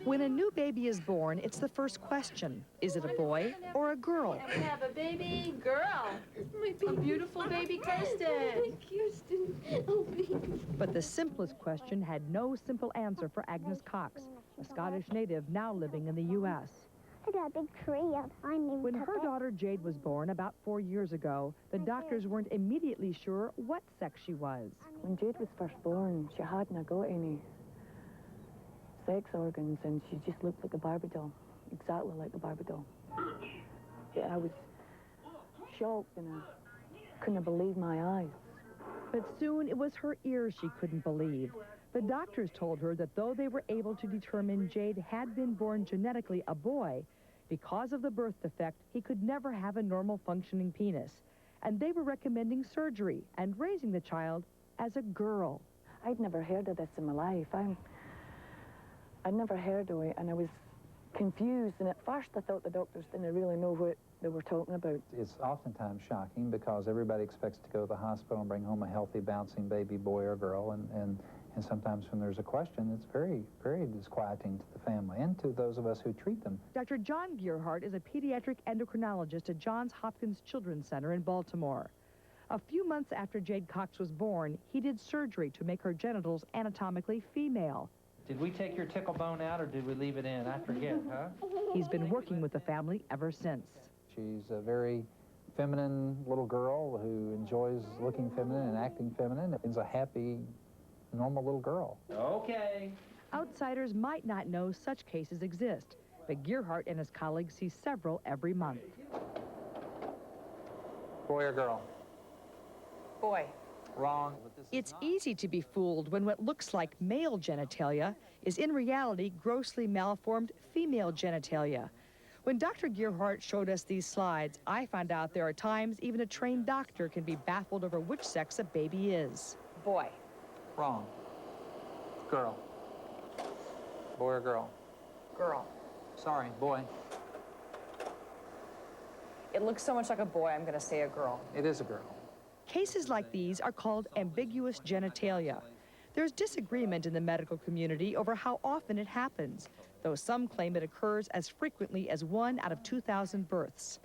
When a new baby is born, it's the first question. Is it a boy or a girl? And we have a baby girl. A beautiful baby Kirsten. But the simplest question had no simple answer for Agnes Cox, a Scottish native now living in the U.S. I got a big tree behind me. When her daughter Jade was born about 4 years ago, the doctors weren't immediately sure what sex she was. When Jade was first born, she hadn't got any sex organs, and she just looked like a Barbie doll, exactly like a Barbie doll. Yeah, I was shocked, and I couldn't believe my eyes. But soon it was her ears she couldn't believe. The doctors told her that though they were able to determine Jade had been born genetically a boy, because of the birth defect, he could never have a normal functioning penis. And they were recommending surgery and raising the child as a girl. I'd never heard of this in my life. I'd never heard of it, and I was confused. And at first I thought the doctors didn't really know what they were talking about. It's oftentimes shocking because everybody expects to go to the hospital and bring home a healthy, bouncing baby boy or girl, and sometimes when there's a question, it's very, very disquieting to the family and to those of us who treat them. Dr. John Gearhart is a pediatric endocrinologist at Johns Hopkins Children's Center in Baltimore. A few months after Jade Cox was born, he did surgery to make her genitals anatomically female. Did we take your tickle bone out or did we leave it in? I forget, huh? He's been working with the family ever since. She's a very feminine little girl who enjoys looking feminine and acting feminine. Is a happy, normal little girl. Okay. Outsiders might not know such cases exist, but Gearhart and his colleagues see several every month. Boy or girl? Boy. Wrong. It's easy to be fooled when what looks like male genitalia is in reality grossly malformed female genitalia. When Dr. Gearhart showed us these slides, I found out there are times even a trained doctor can be baffled over which sex a baby is. Boy. Wrong. Girl. Boy or girl? Girl. Sorry, boy. It looks so much like a boy, I'm going to say a girl. It is a girl. Cases like these are called ambiguous genitalia. There's disagreement in the medical community over how often it happens, though some claim it occurs as frequently as 1 out of 2,000 births.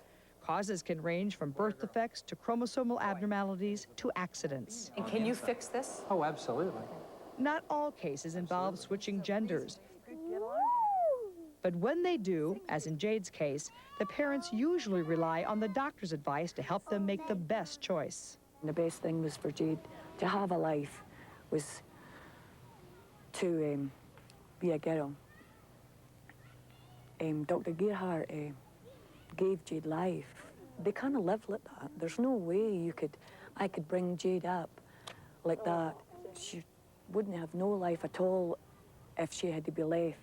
Causes can range from birth defects to chromosomal abnormalities to accidents. And can you fix this? Oh, absolutely. Not all cases involve switching genders. But when they do, as in Jade's case, the parents usually rely on the doctor's advice to help them make the best choice. The best thing was for Jade to have a life, was to be a girl. Dr. Gearhart gave Jade life. They kind of lived like that. There's no way I could bring Jade up like that. She wouldn't have no life at all if she had to be left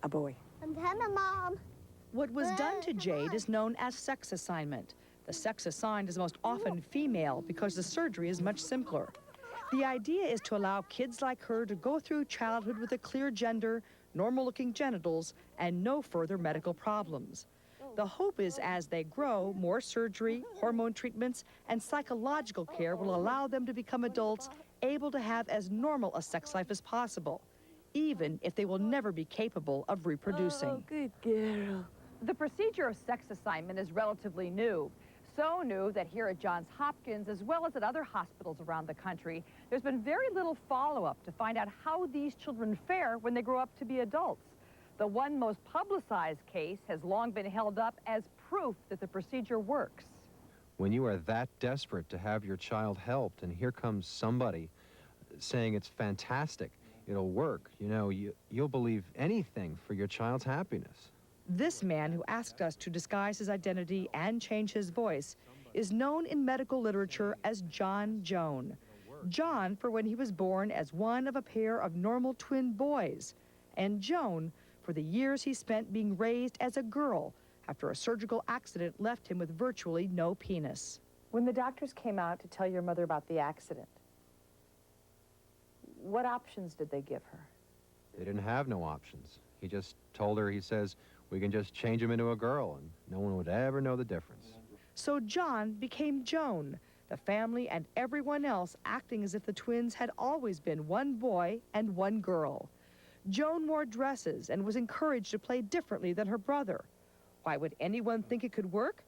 a boy. I'm coming, Mom. What was done to Jade is known as sex assignment. The sex assigned is most often female because the surgery is much simpler. The idea is to allow kids like her to go through childhood with a clear gender, normal-looking genitals, and no further medical problems. The hope is as they grow, more surgery, hormone treatments, and psychological care will allow them to become adults able to have as normal a sex life as possible, even if they will never be capable of reproducing. Oh, good girl. The procedure of sex assignment is relatively new. So new that here at Johns Hopkins, as well as at other hospitals around the country, there's been very little follow-up to find out how these children fare when they grow up to be adults. The one most publicized case has long been held up as proof that the procedure works. When you are that desperate to have your child helped, and here comes somebody saying it's fantastic, it'll work, you know, you'll believe anything for your child's happiness. This man, who asked us to disguise his identity and change his voice, is known in medical literature as John Joan. John for when he was born as one of a pair of normal twin boys, and Joan for the years he spent being raised as a girl after a surgical accident left him with virtually no penis. When the doctors came out to tell your mother about the accident, what options did they give her? They didn't have no options. He just told her, he says, we can just change him into a girl, and no one would ever know the difference. So John became Joan, the family and everyone else acting as if the twins had always been one boy and one girl. Joan wore dresses and was encouraged to play differently than her brother. Why would anyone think it could work?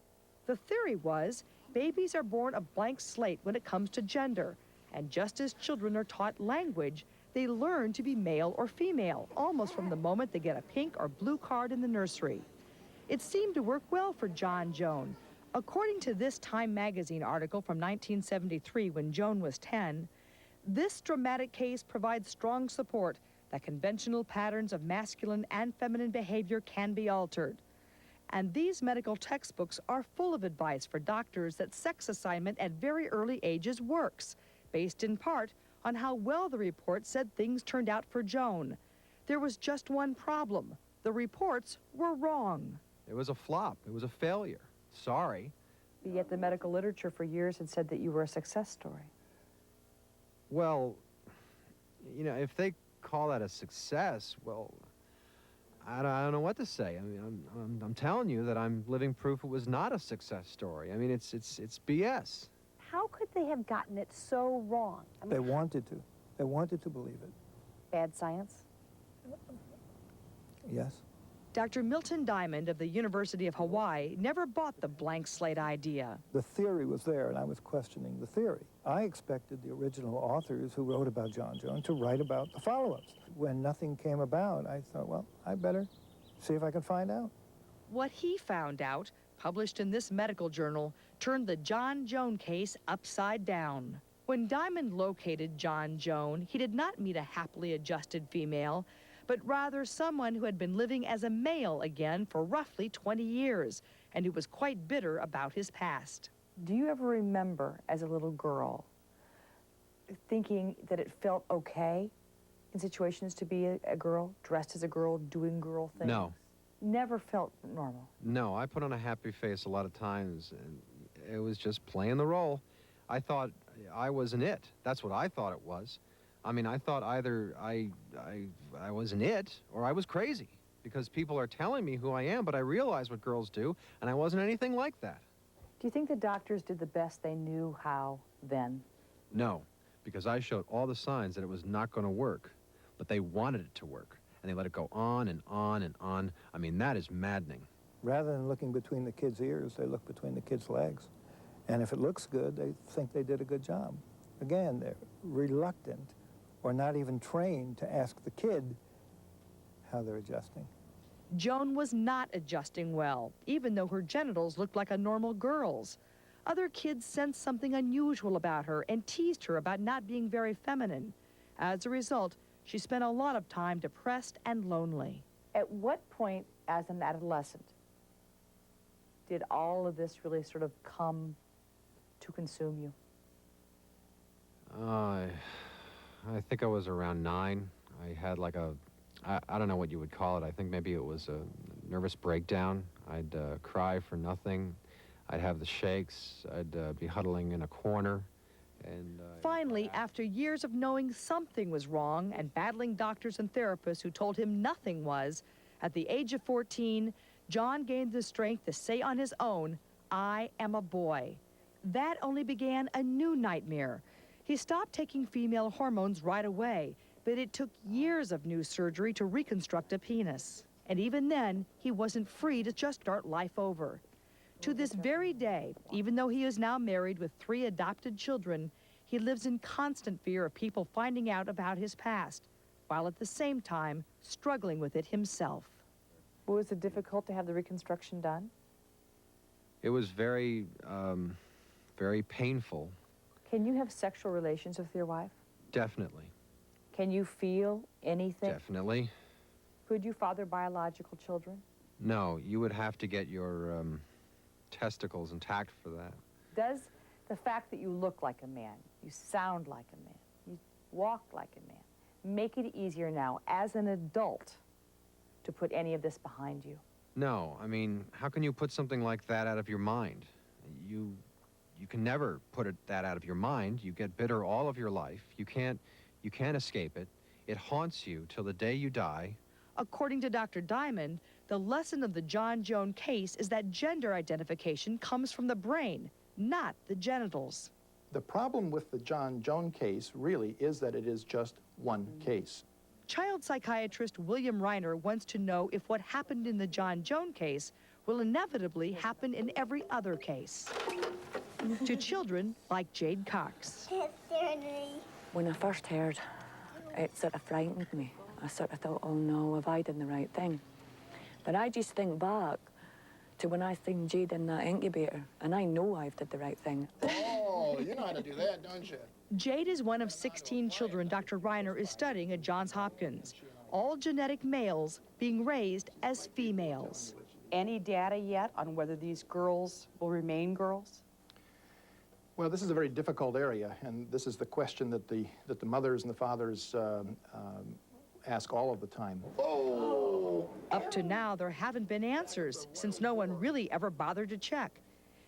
The theory was babies are born a blank slate when it comes to gender, and just as children are taught language, they learn to be male or female, almost from the moment they get a pink or blue card in the nursery. It seemed to work well for John Joan. According to this Time magazine article from 1973, when Joan was 10, this dramatic case provides strong support that conventional patterns of masculine and feminine behavior can be altered. And these medical textbooks are full of advice for doctors that sex assignment at very early ages works, based in part on how well the report said things turned out for Joan. There was just one problem. The reports were wrong. It was a flop. It was a failure. Sorry. Yet the medical literature for years had said that you were a success story. Well, you know, if they call that a success, well, I don't know what to say. I mean, I'm telling you that I'm living proof it was not a success story. I mean, it's BS. How could they have gotten it so wrong? I mean, They wanted to. They wanted to believe it. bad science? Yes. Dr. Milton Diamond of the University of Hawaii never bought the blank slate idea. The theory was there, and I was questioning the theory. I expected the original authors who wrote about John Joan to write about the follow-ups. When nothing came about, I thought, well, I better see if I can find out. What he found out, published in this medical journal, turned the John Joan case upside down. When Diamond located John Joan, he did not meet a happily adjusted female, but rather someone who had been living as a male again for roughly 20 years and who was quite bitter about his past. Do you ever remember, as a little girl, thinking that it felt okay in situations to be a girl, dressed as a girl, doing girl things? No. Never felt normal? No, I put on a happy face a lot of times, and it was just playing the role. I thought I was an it. That's what I thought it was. I mean, I thought either I was an it or I was crazy, because people are telling me who I am, but I realize what girls do, and I wasn't anything like that. Do you think the doctors did the best they knew how then? No, because I showed all the signs that it was not going to work, but they wanted it to work, and they let it go on and on and on. I mean, that is maddening. Rather than looking between the kids' ears, they look between the kids' legs. And if it looks good, they think they did a good job. Again, they're reluctant or not even trained to ask the kid how they're adjusting. Joan was not adjusting well, even though her genitals looked like a normal girl's. Other kids sensed something unusual about her and teased her about not being very feminine. As a result, she spent a lot of time depressed and lonely. At what point, as an adolescent, did all of this really sort of come to consume you? I think I was around 9. I had like I don't know what you would call it. I think maybe it was a nervous breakdown. I'd cry for nothing. I'd have the shakes. I'd be huddling in a corner. And Finally, after years of knowing something was wrong and battling doctors and therapists who told him nothing was, at the age of 14, John gained the strength to say on his own, "I am a boy." That only began a new nightmare. He stopped taking female hormones right away, but it took years of new surgery to reconstruct a penis. And even then, he wasn't free to just start life over. To this very day, even though he is now married with 3 adopted children, he lives in constant fear of people finding out about his past, while at the same time struggling with it himself. Was it difficult to have the reconstruction done? it was very, very painful. Can you have sexual relations with your wife? Definitely. Can you feel anything? Definitely. Could you father biological children? No, you would have to get your testicles intact for that. Does the fact that you look like a man, you sound like a man, you walk like a man, make it easier now as an adult to put any of this behind you? No, I mean, how can you put something like that out of your mind? You can never put that out of your mind. You get bitter all of your life. You can't escape it. It haunts you till the day you die. According to Dr. Diamond, the lesson of the John Joan case is that gender identification comes from the brain, not the genitals. The problem with the John Joan case really is that it is just one case. Child psychiatrist William Reiner wants to know if what happened in the John Joan case will inevitably happen in every other case. To children like Jade Cox. When I first heard, it sort of frightened me. I sort of thought, oh no, have I done the right thing? But I just think back to when I seen Jade in that incubator, and I know I've did the right thing. Oh, you know how to do that, don't you? Jade is one of 16 children Dr. Reiner is studying at Johns Hopkins, all genetic males being raised as females. Any data yet on whether these girls will remain girls? Well, this is a very difficult area, and this is the question that the mothers and the fathers ask all of the time. Oh! Up to now, there haven't been answers, since no one really ever bothered to check.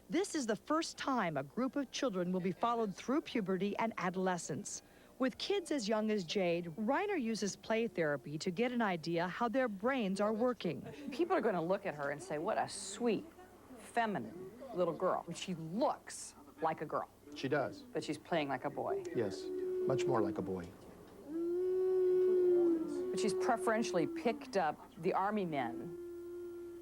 This is the first time a group of children will be followed through puberty and adolescence. With kids as young as Jade, Reiner uses play therapy to get an idea how their brains are working. People are going to look at her and say, what a sweet, feminine little girl. She looks like a girl, She does, but she's playing like a boy. yes. Much more like a boy. But she's preferentially picked up the army men,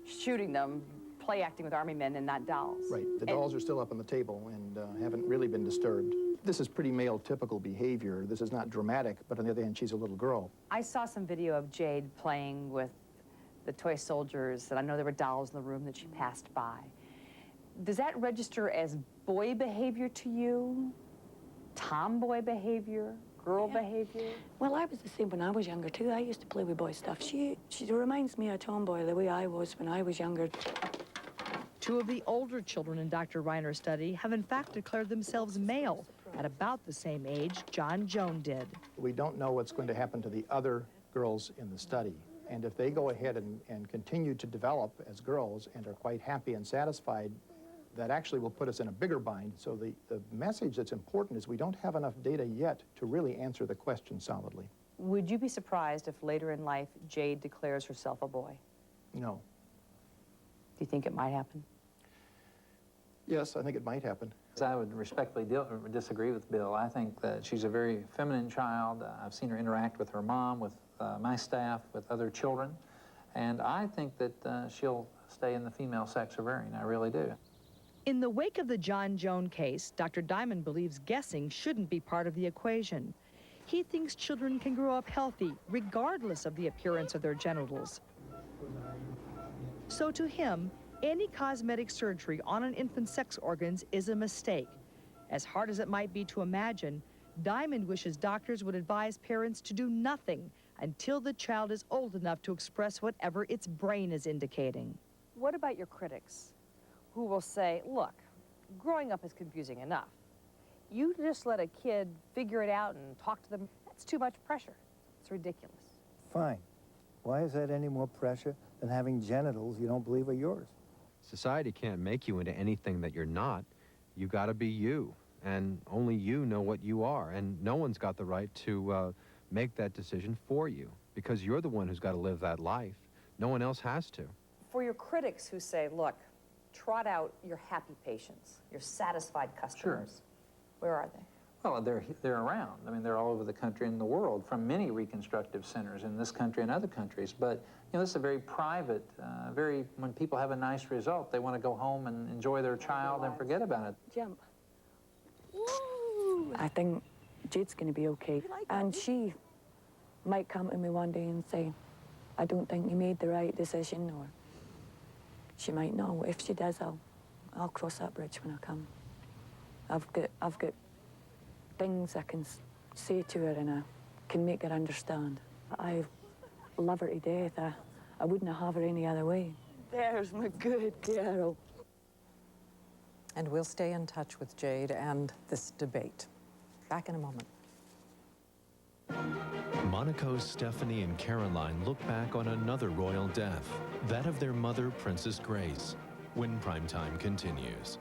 shooting them, play acting with army men and not dolls. Right. The dolls are still up on the table and haven't really been disturbed. This is pretty male typical behavior. This is not dramatic, but on the other hand, she's a little girl. I saw some video of Jade playing with the toy soldiers, and I know there were dolls in the room that she passed by. Does that register as boy behavior to you? Tomboy behavior? Girl behavior? Well, I was the same when I was younger, too. I used to play with boy stuff. She reminds me of tomboy the way I was when I was younger. Two of the older children in Dr. Reiner's study have in fact declared themselves male at about the same age John Joan did. We don't know what's going to happen to the other girls in the study. And if they go ahead and continue to develop as girls and are quite happy and satisfied, that actually will put us in a bigger bind. So the message that's important is we don't have enough data yet to really answer the question solidly. Would you be surprised if later in life Jade declares herself a boy? No. Do you think it might happen? Yes, I think it might happen. I would respectfully disagree with Bill. I think that she's a very feminine child. I've seen her interact with her mom, with my staff, with other children. And I think that she'll stay in the female sex ovarian. I really do. In the wake of the John Joan case, Dr. Diamond believes guessing shouldn't be part of the equation. He thinks children can grow up healthy, regardless of the appearance of their genitals. So to him, any cosmetic surgery on an infant's sex organs is a mistake. As hard as it might be to imagine, Diamond wishes doctors would advise parents to do nothing until the child is old enough to express whatever its brain is indicating. What about your critics who will say, look, growing up is confusing enough. You just let a kid figure it out and talk to them, that's too much pressure. It's ridiculous. Fine. Why is that any more pressure than having genitals you don't believe are yours? Society can't make you into anything that you're not. You got to be you, and only you know what you are, and no one's got the right to make that decision for you, because you're the one who's got to live that life. No one else has to. For your critics who say, look, trot out your happy patients, your satisfied customers, where are they? Well, they're around. I mean, they're all over the country and the world, from many reconstructive centers in this country and other countries. But, you know, this is a very private, when people have a nice result, they want to go home and enjoy their child and forget about it. Jump. I think Jade's going to be okay. And she might come to me one day and say, I don't think you made the right decision, or she might know. If she does, I'll cross that bridge when I come. I've got things I can say to her, and I can make her understand. I love her to death. I wouldn't have her any other way. There's my good girl. And we'll stay in touch with Jade and this debate. Back in a moment. Monaco's Stephanie and Caroline look back on another royal death, that of their mother, Princess Grace, when Primetime continues.